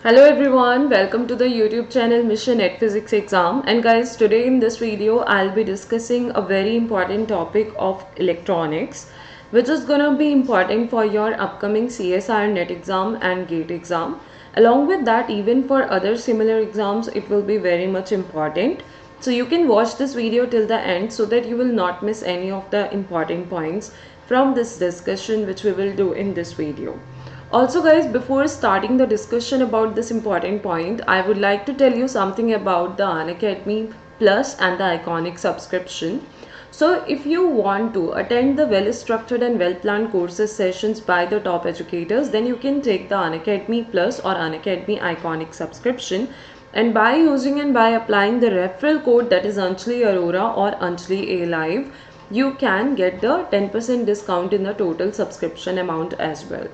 Hello everyone, welcome to the YouTube channel Mission Net Physics Exam. And guys, today in this video I'll be discussing a very important topic of electronics, which is gonna be important for your upcoming CSIR net exam and GATE exam. Along with that, even for other similar exams, it will be very much important. So you can watch this video till the end so that you will not miss any of the important points from this discussion which we will do in this video. Also guys, before starting the discussion about this important point, I would like to tell you something about the Unacademy Plus and the Iconic subscription. So if you want to attend the well-structured and well-planned courses sessions by the top educators, then you can take the Unacademy Plus or Unacademy Iconic subscription. And by using and by applying the referral code, that is Anjali Arora or Anjali A Live, you can get the 10% discount in the total subscription amount as well.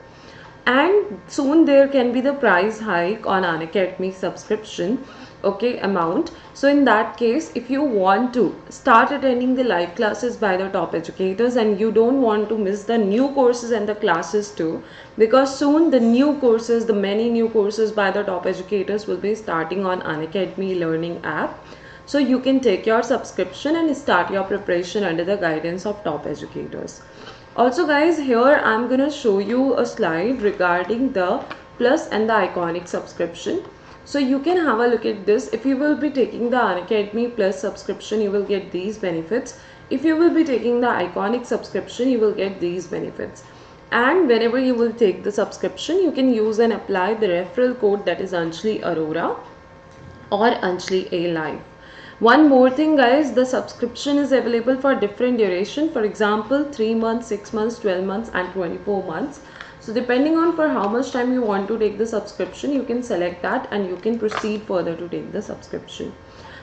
And soon there can be the price hike on Unacademy subscription amount. So in that case, if you want to start attending the live classes by the top educators and you don't want to miss the new courses and the classes too, because soon the new courses, the many new courses by the top educators will be starting on Unacademy learning app. So you can take your subscription and start your preparation under the guidance of top educators. Also guys, here I'm gonna show you a slide regarding the Plus and the Iconic subscription. So you can have a look at this. If you will be taking the Unacademy Plus subscription, you will get these benefits. If you will be taking the Iconic subscription, you will get these benefits. And whenever you will take the subscription, you can use and apply the referral code, that is Anjali Arora or Anjali A Live. One more thing guys, the subscription is available for different duration. For example, 3 months, 6 months, 12 months and 24 months. So depending on for how much time you want to take the subscription, you can select that and you can proceed further to take the subscription.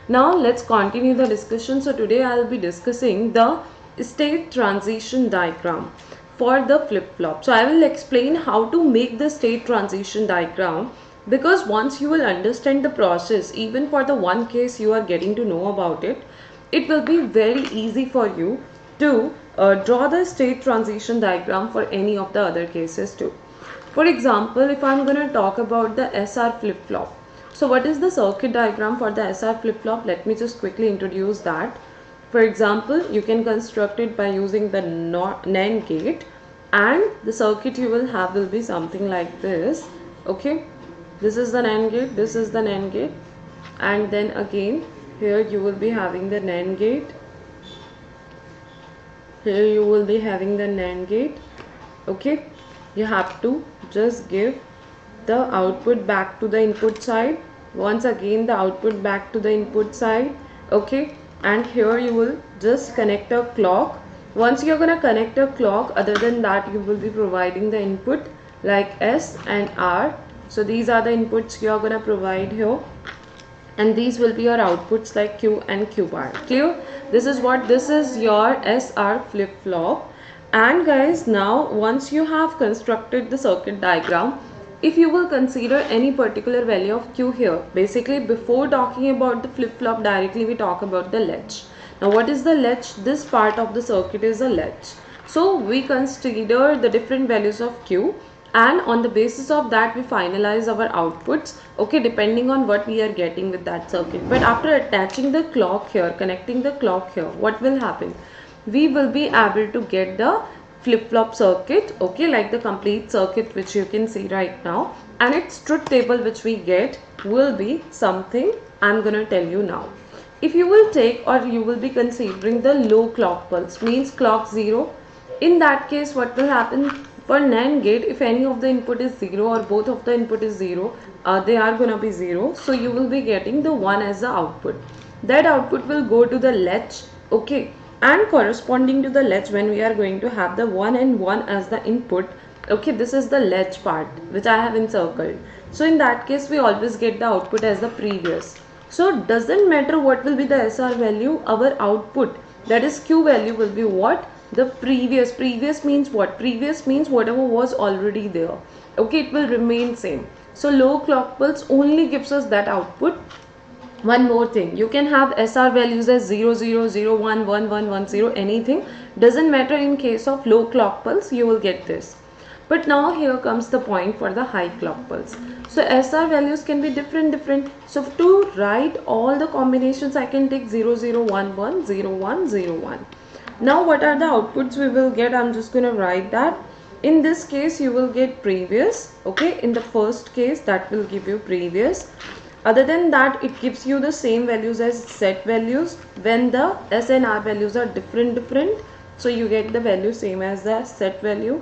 Now let's continue the discussion. So today I'll be discussing the state transition diagram for the flip-flop. So I will explain how to make the state transition diagram, because once you will understand the process, even for the one case you are getting to know about it, it will be very easy for you to draw the state transition diagram for any of the other cases too. For example, if I'm going to talk about the SR flip-flop. So what is the circuit diagram for the SR flip-flop? Let me just quickly introduce that. For example, you can construct it by using the NAND gate, and the circuit you will have will be something like this. Okay. This is the NAND gate, this is the NAND gate, and then again here you will be having the NAND gate, here you will be having the NAND gate. Okay, you have to just give the output back to the input side, once again the output back to the input side. Okay, and here you will just connect a clock. Once you're gonna connect a clock, other than that you will be providing the input like S and R. So these are the inputs you are going to provide here, and these will be your outputs like Q and Q bar. Clear? This is your SR flip-flop. And guys, now once you have constructed the circuit diagram, if you will consider any particular value of Q here, basically before talking about the flip-flop directly, we talk about the latch. Now what is the latch? This part of the circuit is a latch. So we consider the different values of Q, and on the basis of that we finalize our outputs, okay, depending on what we are getting with that circuit. But after attaching the clock here, connecting the clock here, what will happen? We will be able to get the flip-flop circuit, okay, like the complete circuit which you can see right now, and its truth table which we get will be something I'm gonna tell you now. If you will take, or you will be considering the low clock pulse, means clock 0, in that case what will happen? For NAND gate, if any of the input is 0 or both of the input is 0, they are going to be 0. So you will be getting the 1 as the output. That output will go to the latch, okay, and corresponding to the latch, when we are going to have the 1 and 1 as the input, okay, this is the latch part which I have encircled. So in that case we always get the output as the previous. So doesn't matter what will be the SR value, our output, that is Q value, will be what? The previous means what? Previous means whatever was already there, okay, it will remain same. So low clock pulse only gives us that output. One more thing, you can have SR values as 0 0 0 1 1 1 1 0, anything, doesn't matter. In case of low clock pulse you will get this. But now here comes the point for the high clock pulse. So SR values can be different. So to write all the combinations, I can take 0, 0, 1, 1, 0, 1, 0, 1. Now what are the outputs we will get? I'm just going to write that. In this case, you will get previous. Okay, in the first case, that will give you previous. Other than that, it gives you the same values as set values. When the S and R values are different, so you get the value same as the set value.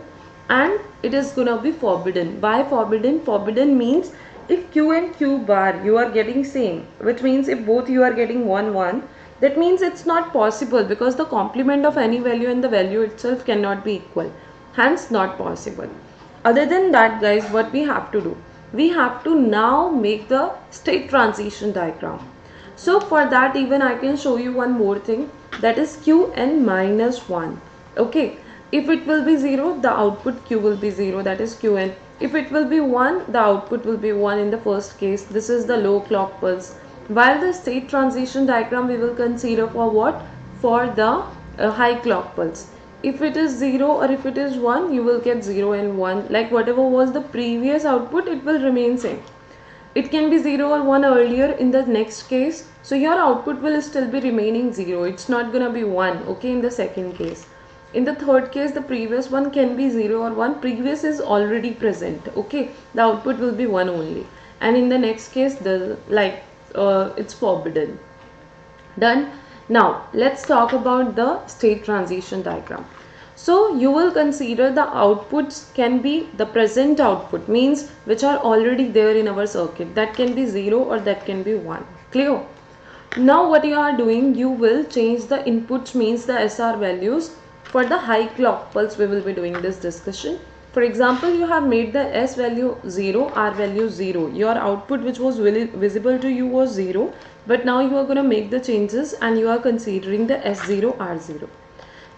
And it is gonna be forbidden. Why forbidden? Forbidden means if Q and Q bar you are getting same, which means if both you are getting 1, 1, that means it's not possible, because the complement of any value and the value itself cannot be equal. Hence not possible. Other than that, guys, what we have to do? We have to now make the state transition diagram. So for that, even I can show you one more thing, that is Qn minus 1. Okay, if it will be 0, the output Q will be 0, that is Qn. If it will be 1, the output will be 1 in the first case. This is the low clock pulse. While the state transition diagram we will consider for what? For the high clock pulse. If it is 0 or if it is 1, you will get 0 and 1. Like whatever was the previous output, it will remain same. It can be 0 or 1 earlier in the next case. So your output will still be remaining 0. It's not going to be 1, okay, in the second case. In the third case, the previous one can be 0 or 1. Previous is already present, okay. The output will be 1 only. And in the next case, it's forbidden. Done. Now let's talk about the state transition diagram. So you will consider the outputs can be the present output, means which are already there in our circuit. That can be 0 or that can be 1. Clear? Now what you are doing, you will change the inputs, means the SR values. For the high clock pulse, we will be doing this discussion. For example, you have made the S value 0, R value 0. Your output which was visible to you was 0. But now you are going to make the changes and you are considering the S0, R0.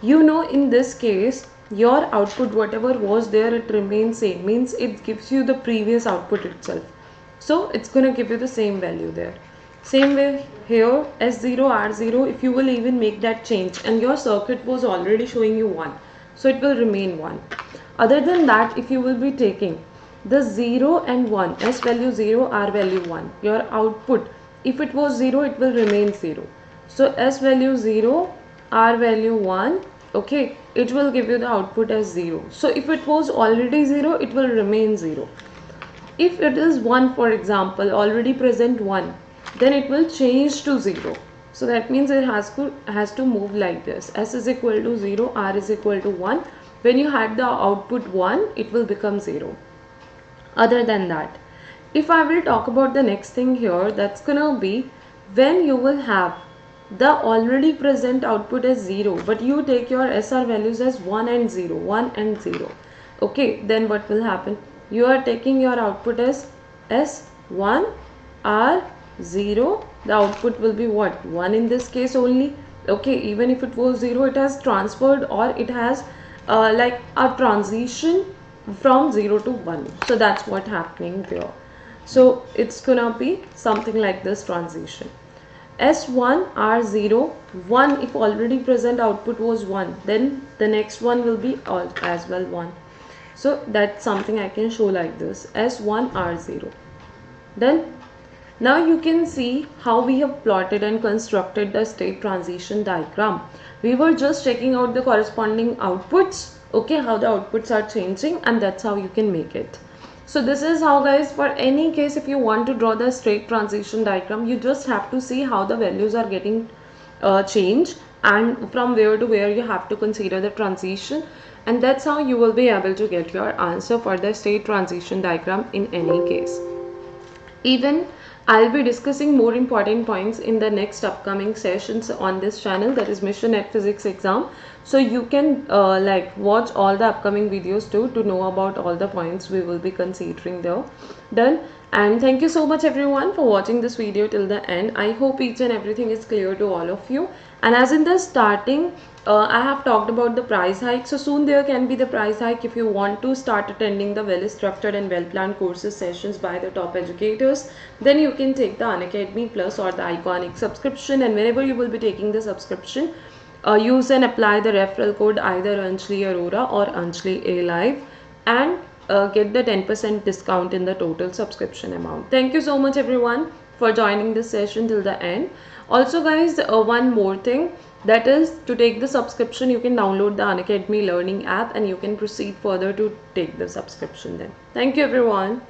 You know, in this case, your output, whatever was there, it remains same. Means it gives you the previous output itself. So it's going to give you the same value there. Same way here, S0, R0, if you will even make that change, and your circuit was already showing you 1. So it will remain 1. Other than that, if you will be taking the 0 and 1, S value 0, R value 1, your output, if it was 0, it will remain 0. So S value 0, R value 1, okay, it will give you the output as 0. So if it was already 0, it will remain 0. If it is 1, for example, already present 1, then it will change to 0. So that means it has to move like this. S is equal to 0, R is equal to 1. When you had the output 1, it will become 0. Other than that, if I will talk about the next thing here, that's gonna be when you will have the already present output as 0, but you take your SR values as 1 and 0, 1 and 0. Okay, then what will happen? You are taking your output as S1, R0. The output will be what? 1 in this case only. Okay, even if it was 0, it has transferred, or it has like a transition from 0 to 1. So that's what happening there. So it's gonna be something like this transition. S1, R0, 1, if already present output was 1, then the next one will be as well 1. So that's something I can show like this, S1, R0. Then now you can see how we have plotted and constructed the state transition diagram. We were just checking out the corresponding outputs, okay, how the outputs are changing, and that's how you can make it. So this is how, guys, for any case, if you want to draw the state transition diagram, you just have to see how the values are getting changed, and from where to where you have to consider the transition, and that's how you will be able to get your answer for the state transition diagram in any case. Even I'll be discussing more important points in the next upcoming sessions on this channel, that is Mission at Physics exam. So you can watch all the upcoming videos too to know about all the points we will be considering there. Done. And thank you so much everyone for watching this video till the end. I hope each and everything is clear to all of you. And as in the starting, I have talked about the price hike. So soon there can be the price hike if you want to start attending the well structured and well planned courses sessions by the top educators. Then you can take the Unacademy Plus or the Iconic subscription, and whenever you will be taking the subscription, use and apply the referral code either Anjali Arora or Anjali A Live, and get the 10% discount in the total subscription amount. Thank you so much everyone for joining this session till the end. Also guys, one more thing, that is, to take the subscription you can download the Unacademy learning app and you can proceed further to take the subscription then. Thank you everyone.